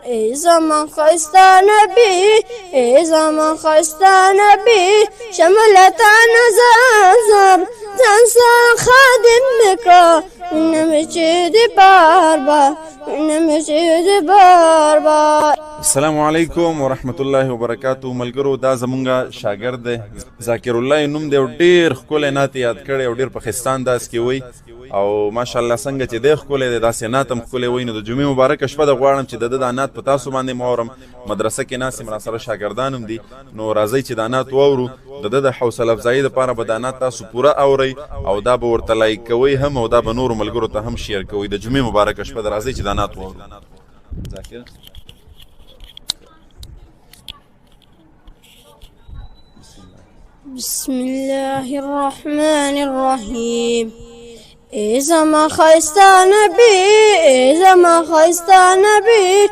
ای زمان خسته نبی، ای زمان خسته نبی، شملتان زر تنسى خادم بك نمشي بار بار نمشي بار بار. السلام علیکم ورحمت الله وبرکاتو. ملګرو، دا زمونږ شاګرد دی ذاکر الله نوم دی او ډیر ښکلی نعت یاد کړی او ډیر په ښایسته انداز کې وایي او ماشاءالله څنګه چې دی ښکلی دی داسې نعت هم ښکلی وایي. نو د جمعې مبارکه شپه ده، غواړم چې د ده دا نعت په تاسو باندې م واورم. مدرسه کې ناست یم، راسره شاګردان هم دي، نو راځئ چې دا نعت واورو. د ده د حوصله افزایي دپاره به دا نعت تاسو پوره اورئ او دا به ورته لایک کوئ هم او دا به نورو ملګرو ته هم شیر کوئ. د جمعې مبارکه شپه ده، راځئ چې دا نعت واورو. ذاکر بسم الله الرحمن الرحيم. إذا ما خيست نبي، إذا ما خيست نبي